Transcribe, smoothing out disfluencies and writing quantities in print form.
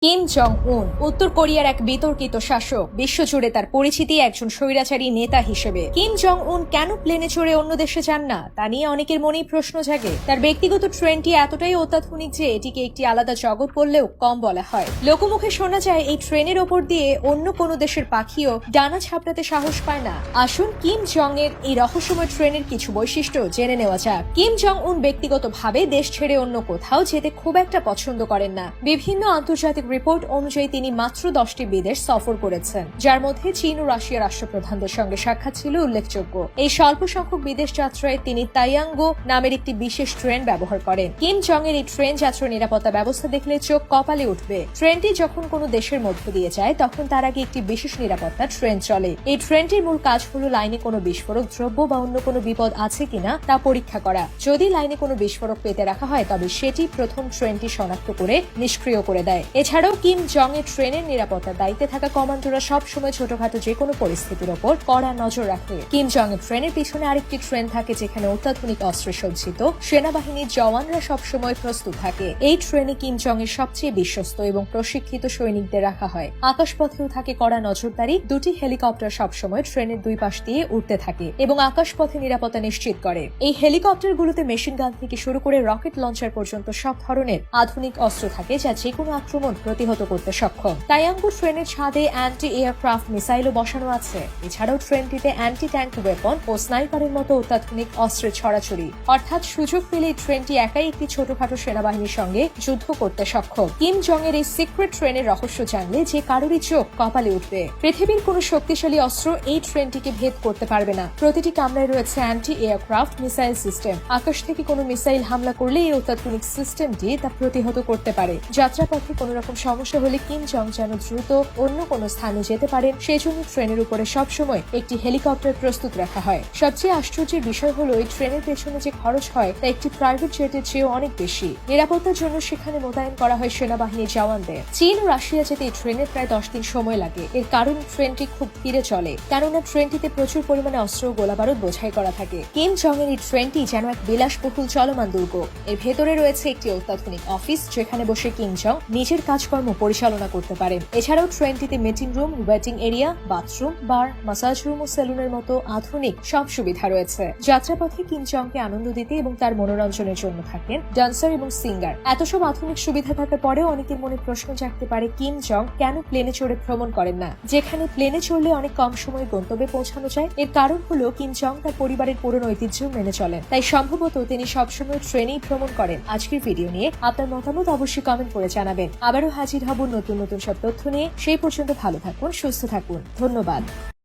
Kim Jong উন উত্তর কোরিয়ার এক বিতর্কিত শাসক, বিশ্বজুড়ে তার পরিচিতি একজন স্বৈরাচারী নেতা হিসেবে। কিম জং উন কেন প্লেনে চড়ে অন্য দেশে যান না, তা নিয়ে অনেকের মনেই প্রশ্ন জাগে। তার ব্যক্তিগত ট্রেনটি এতটাই অত্যাধুনিক যে এটিকে একটি আলাদা জগৎ বললেও কম বলা হয়। লোকমুখে শোনা যায় এই ট্রেনের ওপর দিয়ে অন্য কোনো দেশের পাখিও ডানা ছাপড়াতে সাহস পায় না। আসুন কিম জং এর এই রহস্যময় ট্রেনের কিছু বৈশিষ্ট্য জেনে নেওয়া যাক। কিম জং উন ব্যক্তিগতভাবে দেশ ছেড়ে অন্য কোথাও যেতে খুব একটা পছন্দ করেন না। বিভিন্ন আন্তর্জাতিক রিপোর্ট অনুযায়ী তিনি মাত্র 10টি বিদেশ সফর করেছেন, যার মধ্যে চীন ও রাশিয়ার রাষ্ট্রপ্রধানদের সঙ্গে সাক্ষাৎ ছিল উল্লেখযোগ্য। এই স্বল্প সংখ্যক বিদেশ যাত্রায় তিনি তাইয়াঙ্গো নামের একটি বিশেষ ট্রেন ব্যবহার করেন। কিম জং এর এই ট্রেন যাত্রার নিরাপত্তা ব্যবস্থা দেখলে চোখ কপালে উঠবে। ট্রেনটি যখন কোনো দেশের মধ্য দিয়ে যায় তখন তার আগে একটি বিশেষ নিরাপত্তা ট্রেন চলে। এই ট্রেনটির মূল কাজ হলো লাইনে কোনো বিস্ফোরক দ্রব্য বা অন্য কোনো বিপদ আছে কিনা তা পরীক্ষা করা। যদি লাইনে কোনো বিস্ফোরক পেতে রাখা হয় তবে সেটি প্রথম ট্রেনটি শনাক্ত করে নিষ্ক্রিয় করে দেয়। এছাড়াও কিম জং এর ট্রেনের নিরাপত্তার দায়িত্বে থাকা কমান্ডোরা সবসময় ছোটখাটো যে কোনো পরিস্থিতির ওপর কড়া নজর রাখে। কিম জং এর ট্রেনের পিছনে আরেকটি ট্রেন থাকে যেখানে অত্যাধুনিক অস্ত্রে সজ্জিত সেনাবাহিনীর জওয়ানরা সবসময় প্রস্তুত থাকে। এই ট্রেনে কিম জং এর সবচেয়ে বিশ্বস্ত এবং প্রশিক্ষিত সৈনিকদের রাখা হয়। আকাশপথেও থাকে কড়া নজরদারি। দুটি হেলিকপ্টার সবসময় ট্রেনের দুই পাশ দিয়ে উঠতে থাকে এবং আকাশপথে নিরাপত্তা নিশ্চিত করে। এই হেলিকপ্টারগুলোতে মেশিন গান থেকে শুরু করে রকেট লঞ্চার পর্যন্ত সব ধরনের আধুনিক অস্ত্র থাকে যা যে কোনো আক্রমণ প্রতিহত করতে সক্ষম। তাইয়াঙ্গু ট্রেনের ছাদে অ্যান্টি এয়ারক্রাফট মিসাইলও বসানো আছে। এছাড়াও ট্রেনটিতে অ্যান্টি ট্যাঙ্ক ওয়েপন ও স্নাইপারের মতো অত্যাধুনিক অস্ত্রের ছড়াছড়ি, অর্থাৎ সুযোগ পেলে ট্রেনটি একাই একটি ছোটখাটো সেনাবাহিনীর সঙ্গে যুদ্ধ করতে সক্ষম। কিম জং এর এই সিক্রেট ট্রেনের রহস্য জানলে যে কারোরই চোখ কপালে উঠবে। পৃথিবীর কোন শক্তিশালী অস্ত্র এই ট্রেনটিকে ভেদ করতে পারবে না। প্রতিটি কামরায় রয়েছে অ্যান্টি এয়ারক্রাফট মিসাইল সিস্টেম। আকাশ থেকে কোনো মিসাইল হামলা করলে এই অত্যাধুনিক সিস্টেমটি তা প্রতিহত করতে পারে। যাত্রাপথে কোনো রকম সমস্যা হলে কিম জং যেন দ্রুত অন্য কোনো স্থানে যেতে পারেন সেজন্য ট্রেনের উপরে সবসময় একটি হেলিকপ্টার প্রস্তুত রাখা হয়। সবচেয়ে আশ্চর্যের বিষয় হলো এই ট্রেনের পেছনে যে খরচ হয় তা একটি প্রাইভেট জেটের চেয়েও অনেক বেশি। নিরাপত্তার জন্য সেখানে মোতায়েন করা হয় সেনাবাহিনীর জওয়ানদের। চীন ও রাশিয়া যেতে এই ট্রেনের প্রায় 10 দিন সময় লাগে। এর কারণ ট্রেনটি খুব ধীরে চলে, কেননা ট্রেনটিতে প্রচুর পরিমাণে অস্ত্র ও গোলাবারুদ বোঝাই করা থাকে। কিম জং এর এই ট্রেনটি যেন এক বিলাসবহুল চলমান দুর্গ। এর ভেতরে রয়েছে একটি অত্যাধুনিক অফিস যেখানে বসে কিম জং নিজের কাজকর্ম পরিচালনা করতে পারেন। এছাড়াও ট্রেনটিতে meeting room, waiting area, bathroom, bar, massage room ও সেলুনের মতো আধুনিক সব সুবিধা রয়েছে। যাত্রাপথে কিম জংকে আনন্দ দিতে এবং তার মনোরঞ্জনের জন্য থাকেন ডান্সার এবং সিঙ্গার। এত সব আধুনিক সুবিধা থাকার পরেও অনেকের মনে প্রশ্ন জাগতে পারে কিম জং কেন প্লেনে চড়ে ভ্রমণ করেন না, যেখানে প্লেনে চড়লে অনেক কম সময়ে গন্তব্যে পৌঁছানো যায়। এর কারণ হলো কিম জং তার পরিবারের পুরনো ঐতিহ্য মেনে চলেন, তাই সম্ভবত তিনি সবসময় ট্রেনেই ভ্রমণ করেন। আজকের ভিডিও নিয়ে আপনার মতামত অবশ্যই কমেন্ট করে জানাবেন। আবারও হাজির হব নতুন নতুন সব তথ্য নিয়ে। সেই পর্যন্ত ভালো থাকুন, সুস্থ থাকুন। ধন্যবাদ।